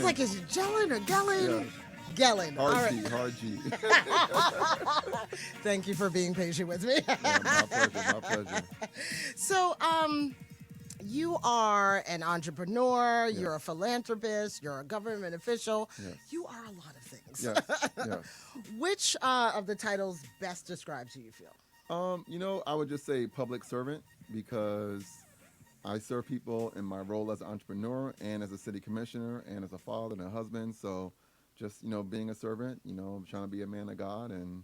like, is it Gelin or Gelin? Yeah. Gelin. All Hard right. G, hard G. Thank you for being patient with me. Yeah, my pleasure, my pleasure. So, you are an entrepreneur, Yes, you're a philanthropist, you're a government official. yes, You are a lot of things. yes, yes. Which of the titles best describes who you feel? I would just say public servant because I serve people in my role as an entrepreneur and as a city commissioner and as a father and a husband. So just, being a servant, trying to be a man of God and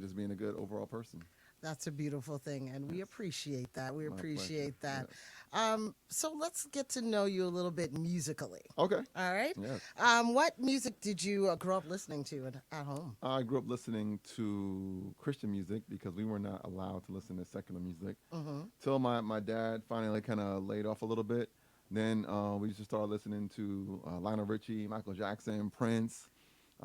just being a good overall person. That's a beautiful thing, and we Yes. appreciate that. We My pleasure. appreciate that. Yes. So let's get to know you a little bit musically. Okay. All right. Yes. What music did you grow up listening to at home? I grew up listening to Christian music because we were not allowed to listen to secular music Mm-hmm. till my dad finally kind of laid off a little bit. Then we used to start listening to Lionel Richie, Michael Jackson, Prince.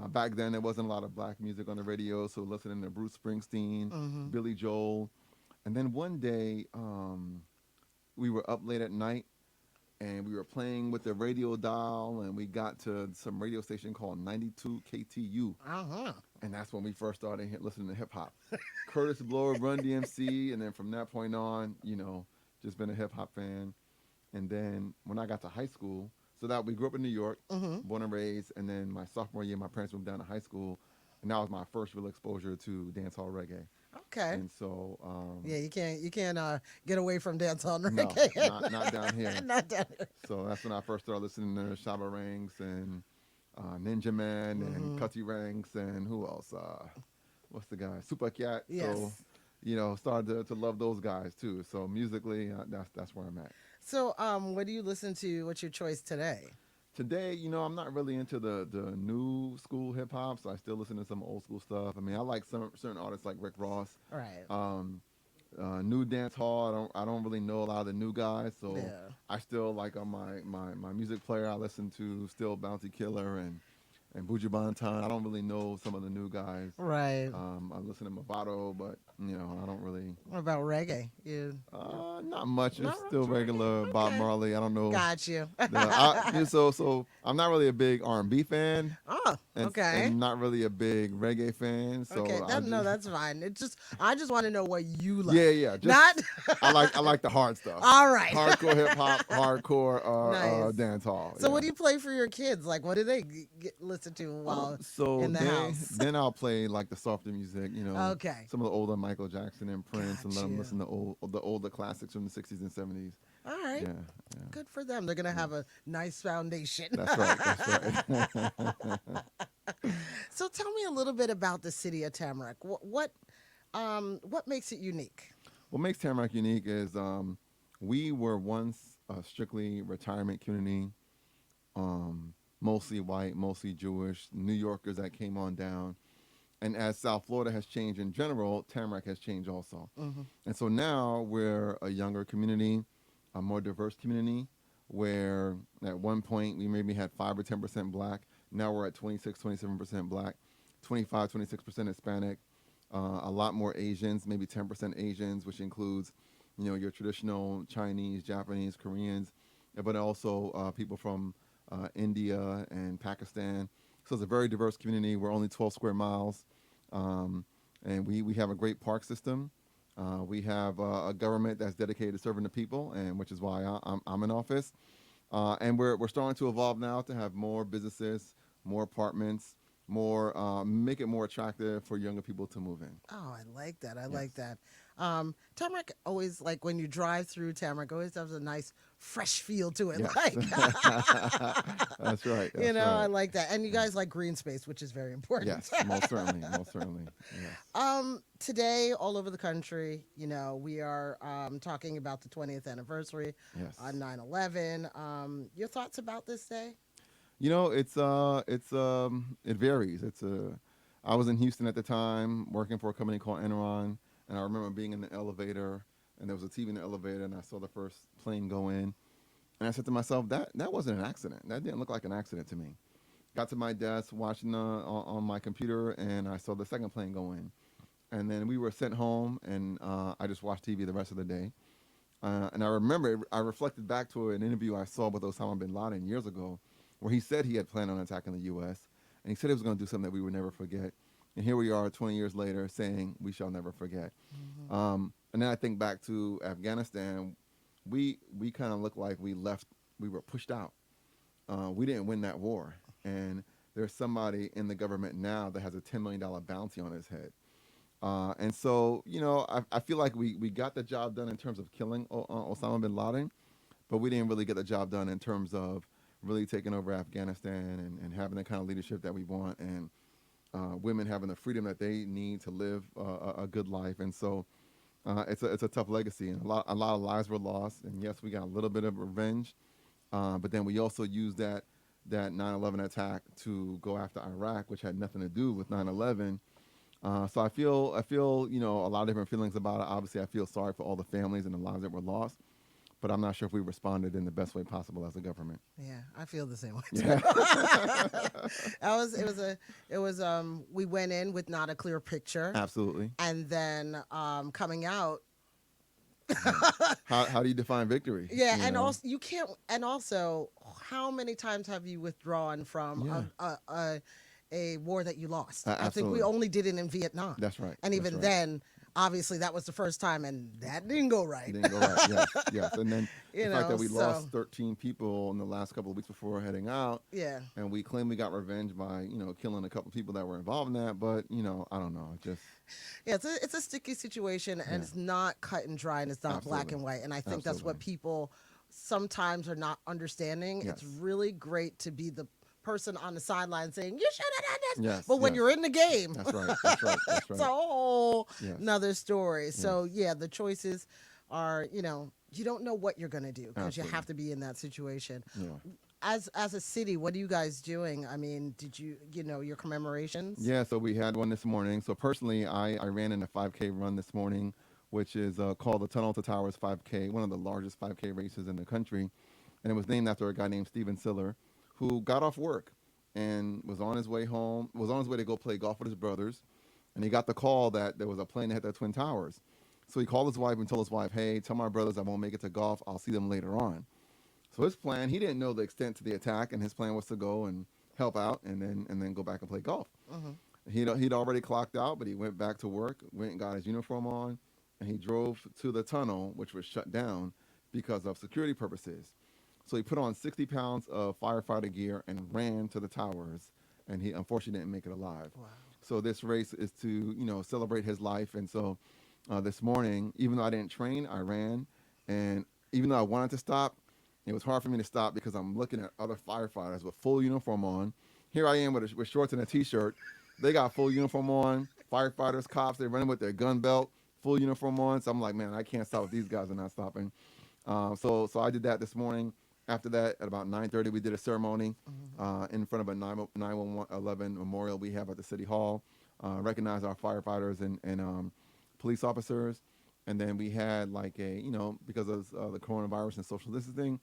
Back then, there wasn't a lot of black music on the radio, so listening to Bruce Springsteen, Mm-hmm. Billy Joel. And then one day, we were up late at night, and we were playing with the radio dial, and we got to some radio station called 92 KTU. Uh-huh. And that's when we first started listening to hip hop. Curtis Blow, Run DMC, and then from that point on, just been a hip hop fan. And then when I got to high school, so that we grew up in New York, Mm-hmm. born and raised, and then my sophomore year, my parents moved down to high school, and that was my first real exposure to dancehall reggae. Okay. And so, Yeah, you can't get away from dancehall and no, reggae. not down here. Not down here. So that's when I first started listening to Shabba Ranks and Ninja Man and Cutty Ranks and who else? What's the guy? Super Cat. Yes. So, started to love those guys too. So musically, that's where I'm at. So, what do you listen to? What's your choice today? Today, I'm not really into the new school hip hop, so I still listen to some old school stuff. I mean, I like some certain artists like Rick Ross. Right. New dance hall, I don't really know a lot of the new guys, so Yeah. I still like on my music player. I listen to still Bounty Killer and Buju Banton. I don't really know some of the new guys. Right. I listen to Movado, but I don't really. What about reggae? You Not much. It's Not still regular Bob okay. Marley. I don't know. got you. So I'm not really a big R&B fan. Oh, And, okay. and not really a big reggae fan. So Okay, no, that's fine. I just want to know what you like. yeah. Just, Not I like the hard stuff. all right. Hardcore hip hop, hardcore Nice. dance hall. So, what do you play for your kids? Like, what do they listen to while So in the then, house? then I'll play like the softer music, Okay. some of the older Michael Jackson and Prince, and let them Gotcha. listen to the older classics from the 60s and 70s. All right. Yeah, Good for them. They're gonna have a nice foundation. that's right. That's right. So, tell me a little bit about the city of Tamarac. What makes it unique? What makes Tamarac unique is we were once a strictly retirement community, mostly white, mostly Jewish, New Yorkers that came on down. And as South Florida has changed in general, Tamarac has changed also. Mm-hmm. And so now we're a younger community, a more diverse community, where at one point we maybe had 5 or 10% black. Now we're at 26, 27% black, 25, 26% Hispanic, a lot more Asians, maybe 10% Asians, which includes, your traditional Chinese, Japanese, Koreans, but also people from India and Pakistan. So it's a very diverse community. We're only 12 square miles, and we have a great park system. We have a government that's dedicated to serving the people, and which is why I'm in office. And we're starting to evolve now to have more businesses, more apartments, more make it more attractive for younger people to move in. Oh, I like that. I Yes. like that. Tamarac always, like when you drive through Tamarac, always has a nice fresh feel to it. Yes. Like, That's right. I Right. like that. And you guys like green space, which is very important. Yes, most certainly, most certainly. Yes. Today, all over the country, we are talking about the 20th anniversary Yes. on 9/11. Your thoughts about this day? It varies. I was in Houston at the time working for a company called Enron, and I remember being in the elevator, and there was a TV in the elevator, and I saw the first plane go in, and I said to myself, that wasn't an accident. That didn't look like an accident to me. Got to my desk, watching on my computer, and I saw the second plane go in, and then we were sent home, and I just watched TV the rest of the day. And I remember, I reflected back to an interview I saw with Osama bin Laden years ago, where he said he had planned on attacking the U.S., and he said he was going to do something that we would never forget. And here we are 20 years later saying we shall never forget. And then I think back to Afghanistan, we kind of look like we were pushed out. We didn't win that war. And there's somebody in the government now that has a $10 million bounty on his head. And so, I feel like we got the job done in terms of killing Osama bin Laden, but we didn't really get the job done in terms of really taking over Afghanistan and having the kind of leadership that we want, and women having the freedom that they need to live a good life. And so it's a tough legacy, and a lot of lives were lost. And yes, we got a little bit of revenge, but then we also used that 9/11 attack to go after Iraq, which had nothing to do with 9/11. So I feel a lot of different feelings about it. Obviously, I feel sorry for all the families and the lives that were lost, but I'm not sure if we responded in the best way possible as a government. Yeah, I feel the same way too. Yeah. We went in with not a clear picture, Absolutely. and then coming out. How do you define victory? Yeah, and also you can't. And also, how many times have you withdrawn from a war that you lost? I think we Absolutely. only did it in Vietnam. That's right. And That's even right. then, obviously, that was the first time, and that didn't go right. Didn't go right. Yes, yes. And then the fact that we so- lost 13 people in the last couple of weeks before heading out, Yeah. and we claim we got revenge by killing a couple of people that were involved in that, but I don't know, it just Yeah, it's a sticky situation, and it's not cut and dry, and it's not black Absolutely. and white. And I think that's what Absolutely. people sometimes are not understanding. Yes. It's really great to be the person on the sideline saying, you should have done this. Yes, But when yes. you're in the game, That's right. That's right. That's right. it's a whole Yes. another story. So, yeah, the choices are, you don't know what you're going to do because you Absolutely. have to be in that situation. Yeah. As a city, what are you guys doing? I mean, did you, your commemorations? Yeah, so we had one this morning. So personally, I ran in a 5K run this morning, which is called the Tunnel to Towers 5K, one of the largest 5K races in the country. And it was named after a guy named Steven Siller, who got off work and was on his way home, was on his way to go play golf with his brothers. And he got the call that there was a plane that hit the Twin Towers. So he called his wife and told his wife, hey, tell my brothers I won't make it to golf. I'll see them later on. So his plan, he didn't know the extent to the attack, and his plan was to go and help out and then go back and play golf. He'd already clocked out, but he went back to work, went and got his uniform on, and he drove to the tunnel, which was shut down because of security purposes. So he put on 60 pounds of firefighter gear and ran to the towers, and he unfortunately didn't make it alive. Wow. So this race is to, celebrate his life. And so this morning, even though I didn't train, I ran. And even though I wanted to stop, it was hard for me to stop because I'm looking at other firefighters with full uniform on. Here I am with shorts and a T-shirt. They got full uniform on. Firefighters, cops, they're running with their gun belt, full uniform on. So I'm like, man, I can't stop if these guys are not stopping. So I did that this morning. After that, at about 9:30, we did a ceremony in front of a 9/11 memorial we have at the City Hall. Recognize our firefighters and police officers. And then we had like because of the coronavirus and social distancing,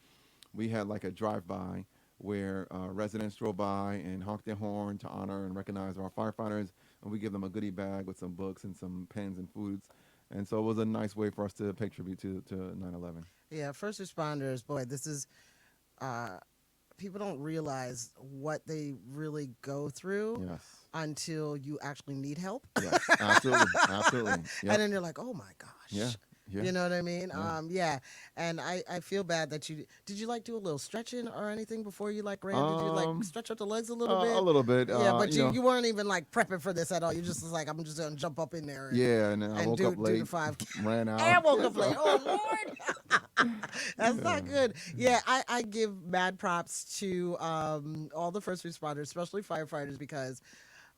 we had like a drive-by where residents drove by and honked their horn to honor and recognize our firefighters. And we give them a goodie bag with some books and some pens and foods. And so it was a nice way for us to pay tribute to 9/11. Yeah, first responders, boy, this is, people don't realize what they really go through Yes. until you actually need help. Yes, absolutely, absolutely. Yep. And then you're like, oh my gosh. Yeah, yeah. You know what I mean? Yeah. And I feel bad that did you like do a little stretching or anything before you like ran? Did you like stretch out the legs a little bit? A little bit. Yeah, but you weren't even like prepping for this at all. You just was like, I'm just gonna jump up in there. Yeah, and I woke up do late, the 5K. ran out. And I woke up late. Oh Lord, that's not good. Yeah, I give mad props to all the first responders, especially firefighters, because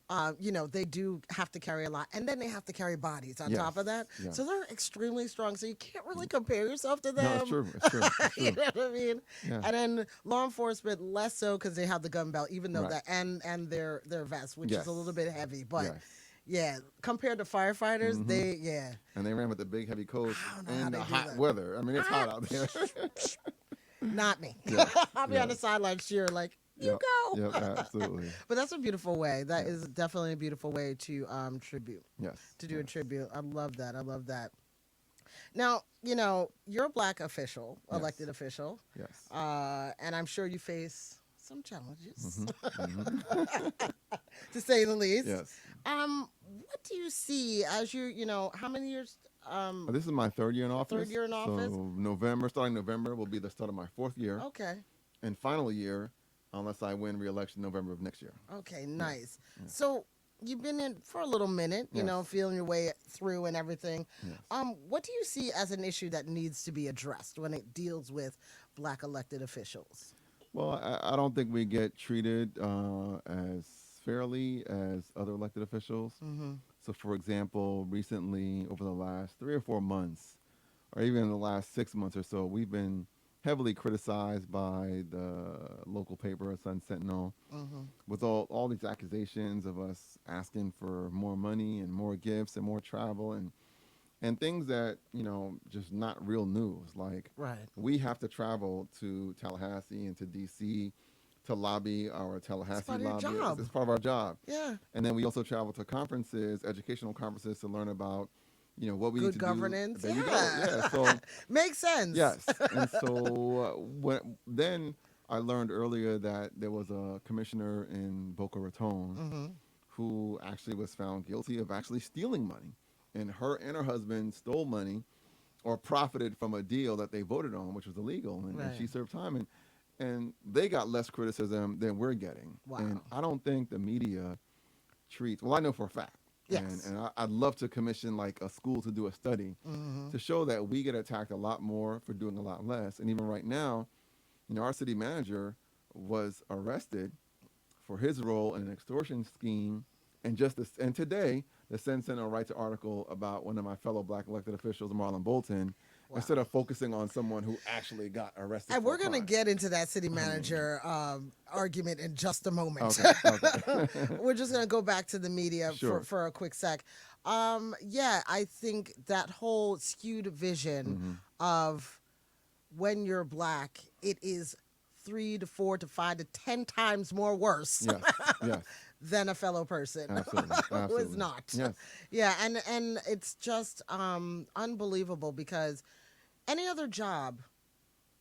they do have to carry a lot, and then they have to carry bodies on top of that. Yes. So they're extremely strong. So you can't really compare yourself to them. No, it's true. It's true. It's true. You know what I mean? Yeah. And then law enforcement less so because they have the gun belt, even though Right. that and their vest, which Yes. is a little bit heavy. But Yes. yeah, compared to firefighters, And they ran with the big heavy coats I don't know how in they the do hot that. weather. I mean, it's hot out there. not me. Yeah. I'll be on the sideline cheering like, you Yep. go. Yep, absolutely. But that's a beautiful way. That is definitely a beautiful way to tribute. Yes. To do a tribute. I love that. I love that. Now, you're a black official, Yes. elected official, Yes. and I'm sure you face some challenges, Hmm. to say the least. Yes. What do you see as how many years? This is my third year in Third office. year in office. So starting November, will be the start of my fourth year Okay. and final year, unless I win re-election November of next year. Okay. Yes. Nice. Yes. So you've been in for a little minute, Yes. feeling your way through and everything. Yes. What do you see as an issue that needs to be addressed when it deals with black elected officials? Well, I don't think we get treated as fairly as other elected officials. Mm-hmm. So, for example, recently, over the last 3 or 4 months, or even in the last 6 months or so, we've been heavily criticized by the local paper, Sun Sentinel, Mm-hmm. with all these accusations of us asking for more money and more gifts and more travel and things that just not real news. Like Right. we have to travel to Tallahassee and to DC to lobby our It's Tallahassee part of your lobby. job. It's part of our job. Yeah. And then we also travel to conferences, educational conferences, to learn about what we need Good to governance. do. There you go. Yeah. Yeah. So Makes sense. yes. And so then I learned earlier that there was a commissioner in Boca Raton Mm-hmm. who actually was found guilty of actually stealing money. And her husband stole money or profited from a deal that they voted on, which was illegal. And she Right. served time. And they got less criticism than we're getting. And Wow. I don't think the media treats, well, I know for a fact. And, Yes. and I'd love to commission like a school to do a study Mm-hmm. to show that we get attacked a lot more for doing a lot less. And even right now, our city manager was arrested for his role in an extortion scheme. And today, the Sun Sentinel writes an article about one of my fellow black elected officials, Marlon Bolton, Wow. instead of focusing on someone who actually got arrested And for we're a going to crime. get into that city I mean, manager argument in just a moment. okay, okay. We're just going to go back to the media Sure. for a quick sec. Yeah, I think that whole skewed vision Hmm. of when you're black, it is 3 to 4 to 5 to 10 times more worse Yes, yes, than a fellow person absolutely, who is absolutely. not. Yes, Yeah, and it's just unbelievable because any other job,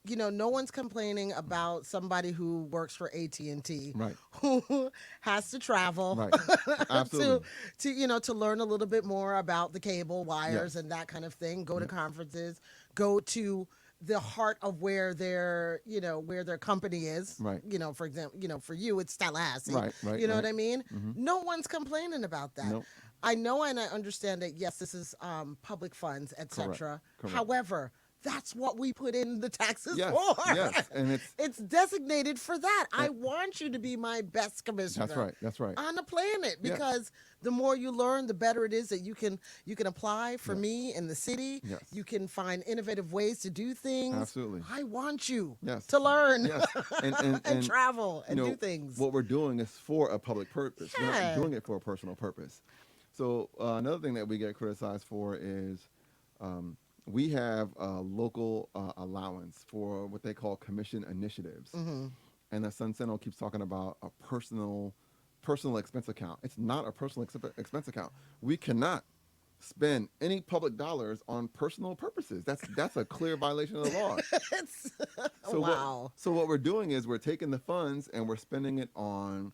no one's complaining about somebody who works for AT&T right, who has to travel right, to absolutely. to learn a little bit more about the cable wires Yes, and that kind of thing, go to yes, conferences, go to the heart of where where their company is. right, For example, for you it's Tallahassee. right, right, You know right. what I mean? Hmm. No one's complaining about that. Nope, I know and I understand that yes, this is public funds, correct, etc. correct. However, that's what we put in the taxes Yes, for. yes, and It's designated for that. I and want you to be my best commissioner that's right. on the planet Yes, because the more you learn, the better it is that you can apply for yes, me in the city. yes, You can find innovative ways to do things. absolutely. I want you Yes, to learn yes, and and travel you and do know things. what we're doing is for a public purpose. We're not Yeah. doing it for a personal purpose. So another thing that we get criticized for is um, we have a local allowance for what they call commission initiatives, Hmm. and the Sun Sentinel keeps talking about a personal expense account. It's not a personal expense account. We cannot spend any public dollars on personal purposes. That's a clear violation of the law. It's So wow. what we're doing is we're taking the funds and we're spending it on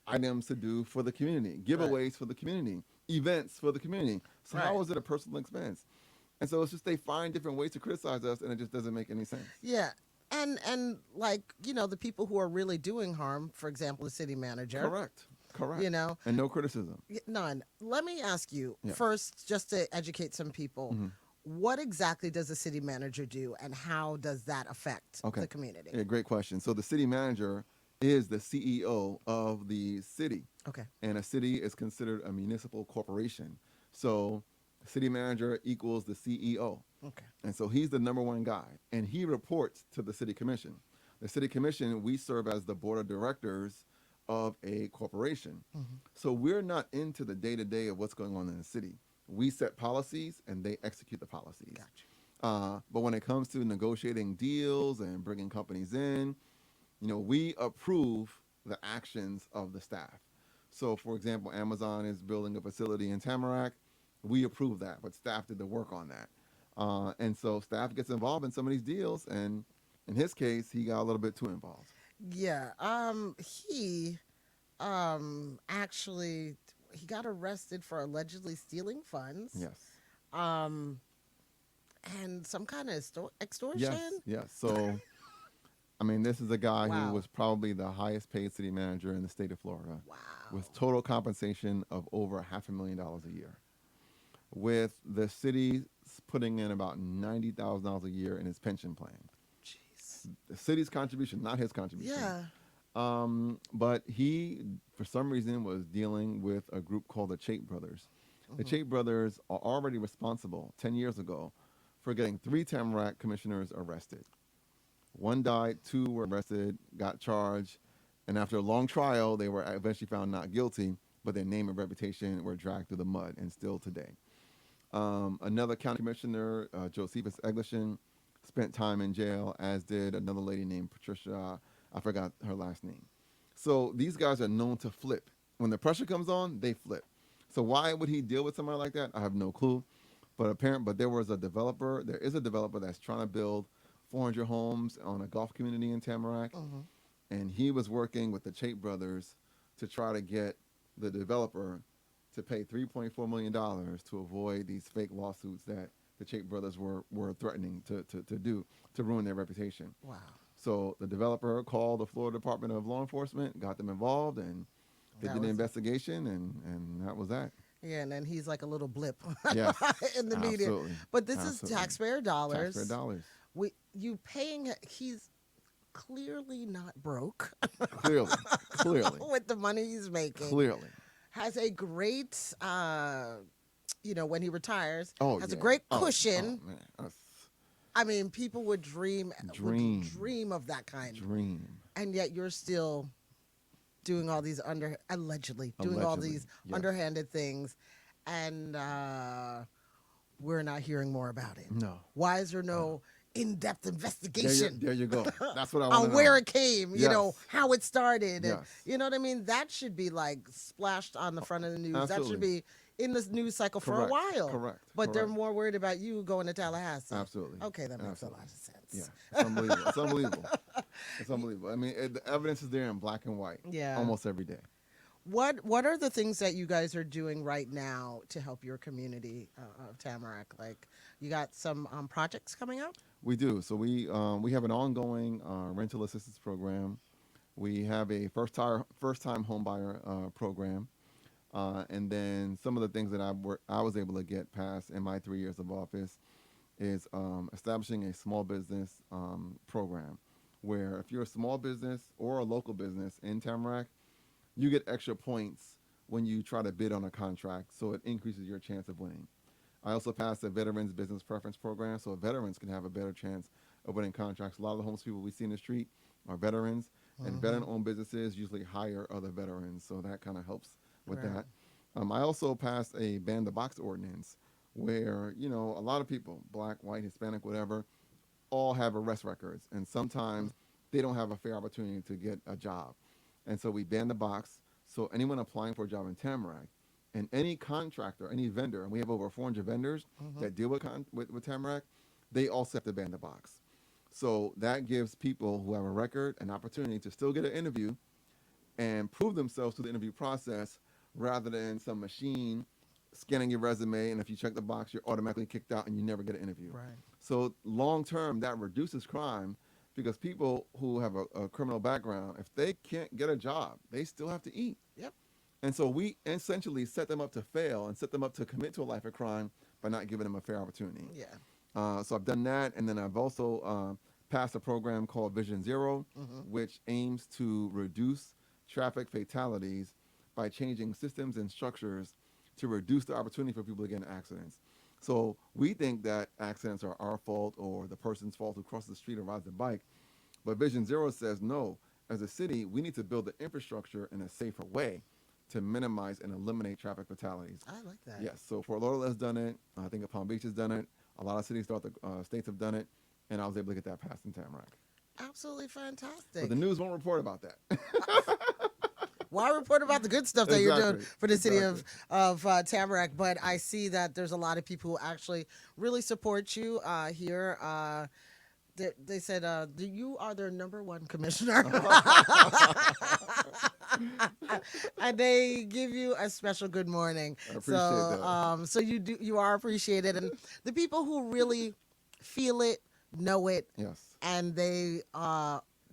items to do for the community, Right. giveaways for the community, events for the community. So how Right. is it a personal expense? And so it's just they find different ways to criticize us, and it just doesn't make any sense. Yeah. And like, the people who are really doing harm, for example, the city manager, Correct. Correct. you know, And no criticism. none. Let me ask you Yes. first, just to educate some people, Hmm. what exactly does the city manager do and how does that affect Okay. the community? Yeah, great question. So the city manager is the CEO of the city, Okay. and a city is considered a municipal corporation. So city manager equals the CEO. Okay. And so he's the number one guy, and he reports to the city commission. The city commission, we serve as the board of directors of a corporation. Hmm. So we're not into the day-to-day of what's going on in the city. We set policies, and they execute the policies. Gotcha. But when it comes to negotiating deals and bringing companies in, we approve the actions of the staff. So, for example, Amazon is building a facility in Tamarac. We approve that, but staff did the work on that. And so staff gets involved in some of these deals, and in his case, he got a little bit too involved. Yeah. He actually he got arrested for allegedly stealing funds. Yes. Um and some kind of Yes. extortion. Yes. So, I mean, this is a guy who Wow. was probably the highest paid city manager in the state of Florida, with Wow. total compensation of over $500,000 a year, with the city putting in about $90,000 a year in his pension plan. Jeez. The city's contribution, not his contribution. Yeah. But he, for some reason, was dealing with a group called the Chait Brothers. The Hmm. Chait Brothers are already responsible 10 years ago for getting three Tamarac commissioners arrested. One died, two were arrested, got charged, and after a long trial, they were eventually found not guilty, but their name and reputation were dragged through the mud, and still today. Another county commissioner, Josephus Egliston, spent time in jail, as did another lady named Patricia. I forgot her last name. So these guys are known to flip. When the pressure comes on, they flip. So why would he deal with somebody like that? I have no clue. But there was a developer. There is a developer that's trying to build 400 homes on a golf community in Tamarac, Hmm. and he was working with the Chait brothers to try to get the developer to pay $3.4 million to avoid these fake lawsuits that the Chait brothers were threatening to do to ruin their reputation. Wow. So the developer called the Florida Department of Law Enforcement, got them involved, and they That did an was investigation, and that was that. yeah, and then he's like a little blip Yes, in the media. absolutely, But this is absolutely. taxpayer dollars. Taxpayer dollars. You paying he's clearly not broke Clearly, clearly, with the money he's making. clearly. Has a great when he retires, Oh, has yeah. a great Oh, cushion. man. That's I mean, people would dream Dream. of that kind. dream. And yet you're still doing all these allegedly doing all Allegedly, these yes. underhanded things, and we're not hearing more about it. No. Why is there no in-depth There investigation there you go. That's what I want on to know. where it came, Yes. how it started, and Yes. you know what I mean? That should be like splashed on the front of the news. That should Absolutely. be in the news cycle for a Correct. while. Correct. But they're Correct. more worried about you going to Tallahassee. Absolutely. Okay, that makes Absolutely. a lot of sense. Yeah, it's unbelievable. It's unbelievable. It's unbelievable. I mean, the evidence is there in black and white. Yeah. Almost every day. What are the things that you guys are doing right now to help your community of Tamarac? Like, you got some projects coming up? We do. So we have an ongoing rental assistance program. We have a first time home buyer program, and then some of the things that I was able to get past in my 3 years of office is establishing a small business program, where if you're a small business or a local business in Tamarac, you get extra points when you try to bid on a contract, so it increases your chance of winning. I also passed a veterans business preference program, so veterans can have a better chance of winning contracts. A lot of the homeless people we see in the street are veterans, and veteran-owned businesses usually hire other veterans, so that kind of helps with Right. that. I also passed a ban the box ordinance, where a lot of people, black, white, Hispanic, whatever, all have arrest records, and sometimes they don't have a fair opportunity to get a job. And so we banned the box. So anyone applying for a job in Tamarac, and any contractor, any vendor, and we have over 400 vendors that deal with Tamarac, they also have to ban the box. So that gives people who have a record an opportunity to still get an interview and prove themselves through the interview process, rather than some machine scanning your resume, and if you check the box, you're automatically kicked out and you never get an interview. Right. So long term, that reduces crime, because people who have a criminal background, if they can't get a job, they still have to eat. Yep. And so we essentially set them up to fail and set them up to commit to a life of crime by not giving them a fair opportunity. Yeah. So I've done that, and then I've also passed a program called Vision Zero, which aims to reduce traffic fatalities by changing systems and structures to reduce the opportunity for people to get in accidents. So we think that accidents are our fault or the person's fault who crosses the street or rides a bike. But Vision Zero says, no, as a city, we need to build the infrastructure in a safer way to minimize and eliminate traffic fatalities. I like that. Yes, so Fort Lauderdale has done it. I think Palm Beach has done it. A lot of cities throughout the states have done it. And I was able to get that passed in Tamarac. Absolutely fantastic. But the news won't report about that. Why report about the good stuff that you're doing Exactly, for the city exactly. of Tamarac? But I see that there's a lot of people who actually really support you here. they said, you are their number one commissioner. And they give you a special good morning. I appreciate that. So you are appreciated. And the people who really feel it, know it, Yes. and they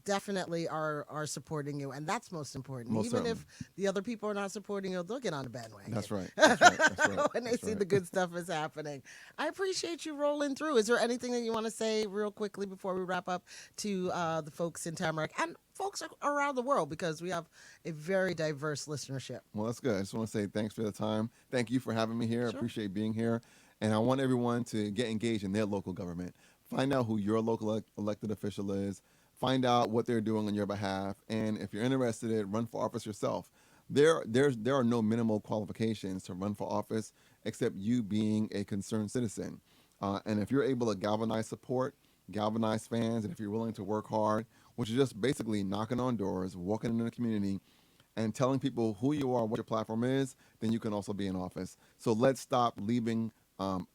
definitely are supporting you, and that's most important. Most Even certainly. if the other people are not supporting you, they'll get on the bandwagon. That's right. That's right. That's right. When they That's see right. the good stuff is happening. I appreciate you rolling through. Is there anything that you want to say real quickly before we wrap up to the folks in Tamarac and folks around the world, because we have a very diverse listenership? Well, that's good. I just want to say thanks for the time. Thank you for having me here. Sure. I appreciate being here. And I want everyone to get engaged in their local government. Find out who your local elected official is. Find out what they're doing on your behalf. And if you're interested in it, run for office yourself. There are no minimal qualifications to run for office except you being a concerned citizen. And if you're able to galvanize support, galvanize fans, and if you're willing to work hard, which is just basically knocking on doors, walking into the community, and telling people who you are, what your platform is, then you can also be in office. So let's stop leaving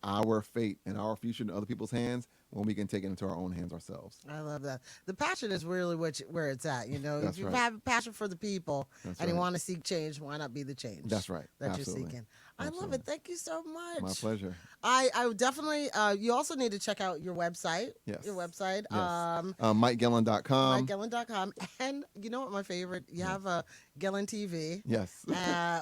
our fate and our future in other people's hands when we can take it into our own hands ourselves. I love that. The passion is really where it's at. That's if you right. have a passion for the people That's and you right. want to seek change, why not be the change? That's right. That Absolutely. you're seeking. I love Absolutely. it. Thank you so much. My pleasure. I would definitely. You also need to check out your website. Yes. Your website. Yes. MikeGelin.com. MikeGelin.com. And you know what my favorite? You have a Gelin TV. Yes.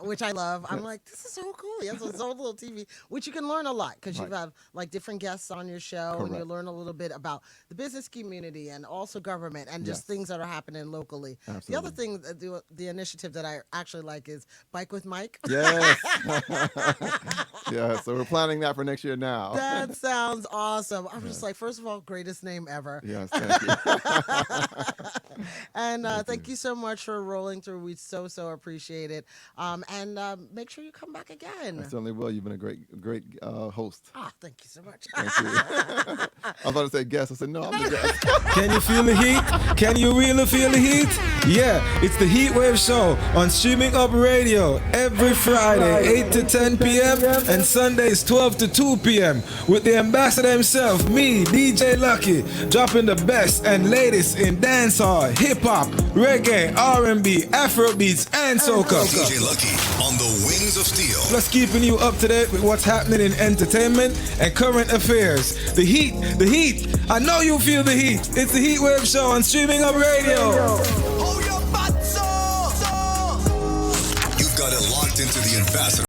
Which I love. I'm like, this is so cool. He has his own little TV, which you can learn a lot because you Right. have like different guests on your show, and you Correct. learn a little bit about the business community and also government and just Yes. things that are happening locally. Absolutely. The other thing, the initiative that I actually like is Bike with Mike. Yes. Yeah. So we're planning that for next year now. That sounds awesome. I'm just like, first of all, greatest name ever. Yes. Thank you. And thank you so much for rolling through. We so appreciate it. And make sure you come back again. I certainly will. You've been a great host. Thank you so much. Thank you. I was about to say guest. I said no. I'm the guest. Can you feel the heat? Can you really feel the heat? Yeah, it's the Heat Wave Show on Streaming Up Radio every Friday, 8 to 10 p.m. and Sundays, 12 to 2 p.m. with the ambassador himself, me, DJ Lucky, dropping the best and latest in dancehall, hip-hop, reggae, R&B, Afrobeats, and soca. DJ Lucky on the Wings of Steel. Plus keeping you up to date with what's happening in entertainment and current affairs. The heat, I know you feel the heat. It's the Heat Wave Show on Streaming Up Radio. Hold your butts up. You've got it locked into the ambassador.